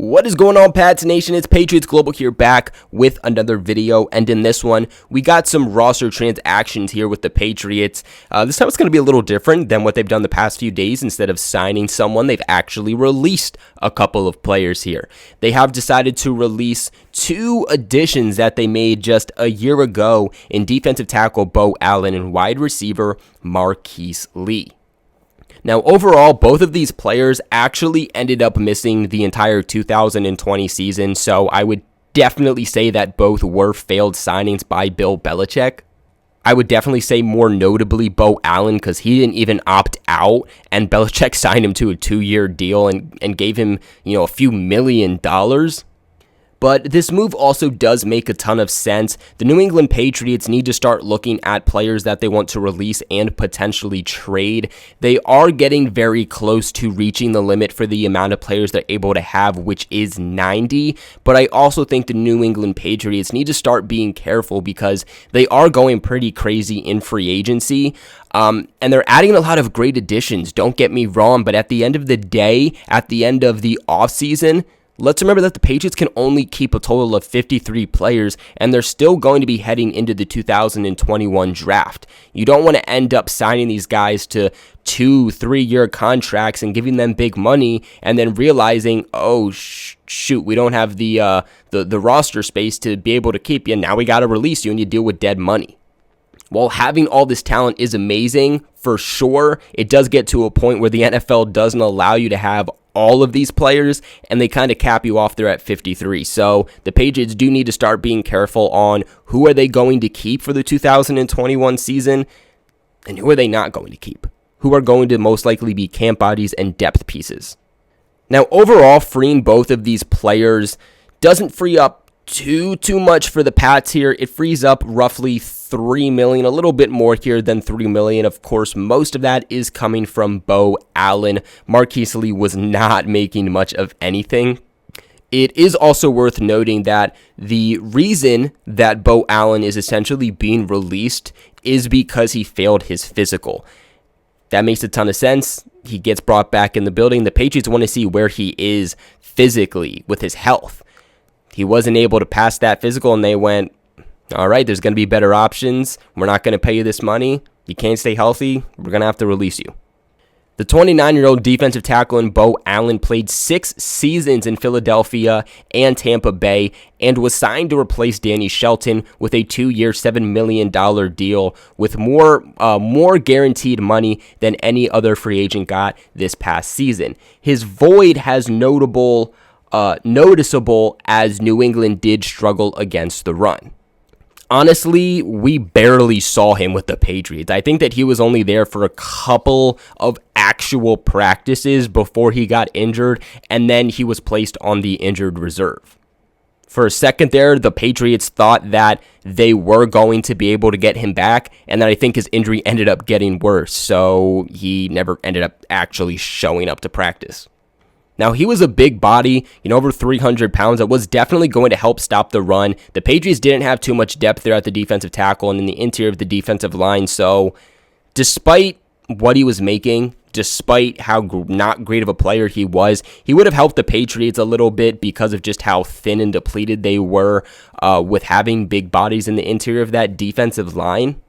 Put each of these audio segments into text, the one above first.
What is going on, Pats Nation? It's Patriots Global here, back with another video, and in this one, we got some roster transactions here with the Patriots. This time it's going to be a little different than what they've done the past few days. Instead of signing someone, they've actually released a couple of players here. They have decided to release two additions that they made just a year ago in defensive tackle Beau Allen and wide receiver Marquise Lee. Now, overall, both of these players actually ended up missing the entire 2020 season, so I would definitely say that both were failed signings by Bill Belichick. I would definitely say more notably Beau Allen, because he didn't even opt out, and Belichick signed him to a 2-year deal and gave him, a few $1 million. But this move also does make a ton of sense. The New England Patriots need to start looking at players that they want to release and potentially trade. They are getting very close to reaching the limit for the amount of players they're able to have, which is 90. But I also think the New England Patriots need to start being careful because they are going pretty crazy in free agency. And they're adding a lot of great additions, don't get me wrong, but at the end of the day, at the end of the offseason, let's remember that the Patriots can only keep a total of 53 players, and they're still going to be heading into the 2021 draft. You don't want to end up signing these guys to 2-3-year contracts and giving them big money, and then realizing, oh, shoot, we don't have the roster space to be able to keep you. Now we got to release you, and you deal with dead money. While having all this talent is amazing, for sure, it does get to a point where the NFL doesn't allow you to have all of these players, and they kind of cap you off there at 53. So the Patriots do need to start being careful on who are they going to keep for the 2021 season, and who are they not going to keep. Who are going to most likely be camp bodies and depth pieces. Now, overall, freeing both of these players doesn't free up too much for the Pats here. It frees up roughly $3 million, a little bit more here than $3 million. Of course, most of that is coming from Beau Allen. Marquise Lee was not making much of anything. It is also worth noting that the reason that Beau Allen is essentially being released is because he failed his physical. That makes a ton of sense. He gets brought back in the building. The Patriots want to see where he is physically with his health. He wasn't able to pass that physical, and they went, all right, there's going to be better options. We're not going to pay you this money. You can't stay healthy. We're going to have to release you. The 29-year-old defensive tackle in Beau Allen played 6 seasons in Philadelphia and Tampa Bay and was signed to replace Danny Shelton with a 2-year, $7 million deal with more guaranteed money than any other free agent got this past season. His void has noticeable as New England did struggle against the run. Honestly, we barely saw him with the Patriots. I think that he was only there for a couple of actual practices before he got injured, and then he was placed on the injured reserve. For a second there, the Patriots thought that they were going to be able to get him back, and then I think his injury ended up getting worse, so he never ended up actually showing up to practice. Now, he was a big body, over 300 pounds. That was definitely going to help stop the run. The Patriots didn't have too much depth there at the defensive tackle and in the interior of the defensive line. So, despite what he was making, despite how not great of a player he was, he would have helped the Patriots a little bit because of just how thin and depleted they were with having big bodies in the interior of that defensive line.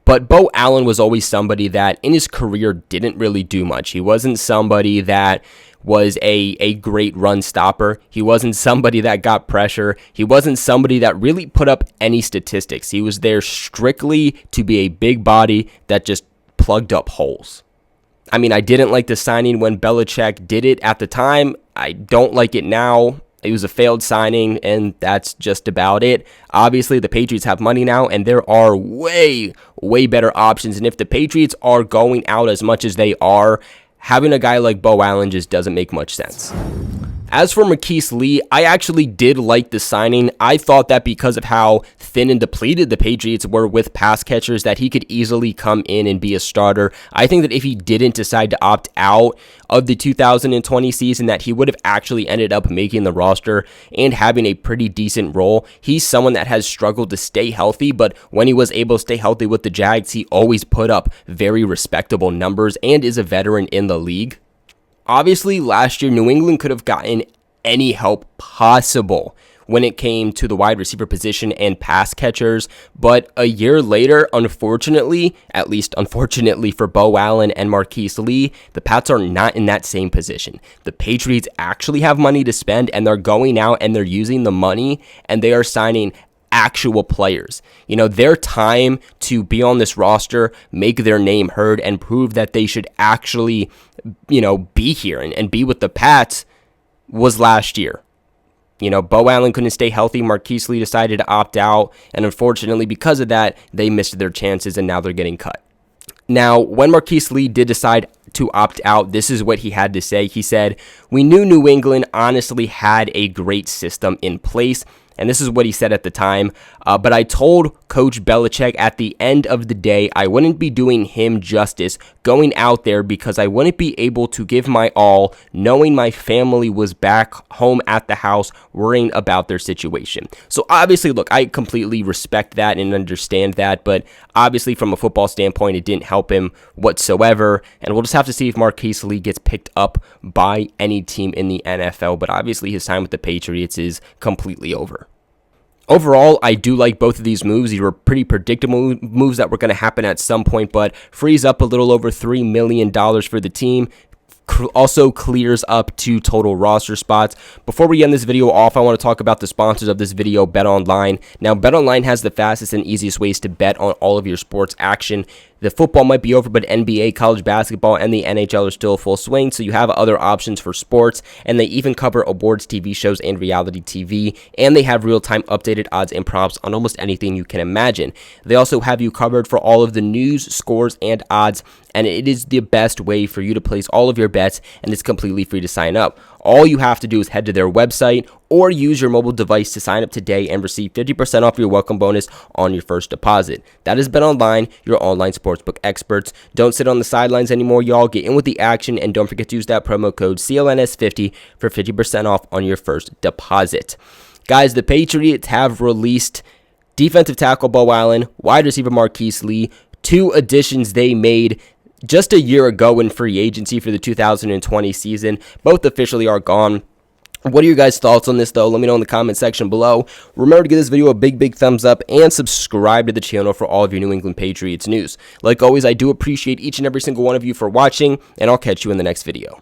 But Beau Allen was always somebody that in his career didn't really do much. He wasn't somebody that was a great run stopper. He wasn't somebody that got pressure. He wasn't somebody that really put up any statistics. He was there strictly to be a big body that just plugged up holes. I mean, I didn't like the signing when Belichick did it at the time. I don't like it now. It was a failed signing, and that's just about it. Obviously, the Patriots have money now, and there are way better options. And if the Patriots are going out as much as they are, having a guy like Beau Allen just doesn't make much sense. As for Marquise Lee, I actually did like the signing. I thought that because of how thin and depleted the Patriots were with pass catchers, that he could easily come in and be a starter. I think that if he didn't decide to opt out of the 2020 season, that he would have actually ended up making the roster and having a pretty decent role. He's someone that has struggled to stay healthy, but when he was able to stay healthy with the Jags, he always put up very respectable numbers and is a veteran in the league. Obviously, last year, New England could have gotten any help possible when it came to the wide receiver position and pass catchers. But a year later, unfortunately, at least unfortunately for Beau Allen and Marquise Lee, the Pats are not in that same position. The Patriots actually have money to spend, and they're going out and they're using the money, and they are signing actual players. You know, their time to be on this roster, make their name heard, and prove that they should actually, be here and be with the Pats was last year. You know, Beau Allen couldn't stay healthy. Marquise Lee decided to opt out. And unfortunately, because of that, they missed their chances and now they're getting cut. Now, when Marquise Lee did decide to opt out, this is what he had to say. He said, "We knew New England honestly had a great system in place." And this is what he said at the time. But I told Coach Belichick at the end of the day, I wouldn't be doing him justice going out there because I wouldn't be able to give my all knowing my family was back home at the house worrying about their situation. So obviously, look, I completely respect that and understand that. But obviously, from a football standpoint, it didn't help him whatsoever. And we'll just have to see if Marquise Lee gets picked up by any team in the NFL. But obviously, his time with the Patriots is completely over. Overall, I do like both of these moves. These were pretty predictable moves that were going to happen at some point, but frees up a little over $3 million for the team. Also clears up 2 total roster spots. Before we end this video off, I want to talk about the sponsors of this video, BetOnline. Now, BetOnline has the fastest and easiest ways to bet on all of your sports action. The football might be over, but NBA, college basketball, and the NHL are still full swing, so you have other options for sports, and they even cover awards, TV shows, and reality TV, and they have real-time updated odds and props on almost anything you can imagine. They also have you covered for all of the news, scores, and odds, and it is the best way for you to place all of your bets, and it's completely free to sign up. All you have to do is head to their website or use your mobile device to sign up today and receive 50% off your welcome bonus on your first deposit. That is BetOnline, your online sportsbook experts. Don't sit on the sidelines anymore, y'all. Get in with the action, and don't forget to use that promo code CLNS50 for 50% off on your first deposit. Guys, the Patriots have released defensive tackle Beau Allen, wide receiver Marquise Lee, 2 additions they made just a year ago in free agency for the 2020 season. Both officially are gone. What are your guys' thoughts on this, though? Let me know in the comment section below. Remember to give this video a big thumbs up and subscribe to the channel for all of your New England Patriots news. Like always, I do appreciate each and every single one of you for watching, and I'll catch you in the next video.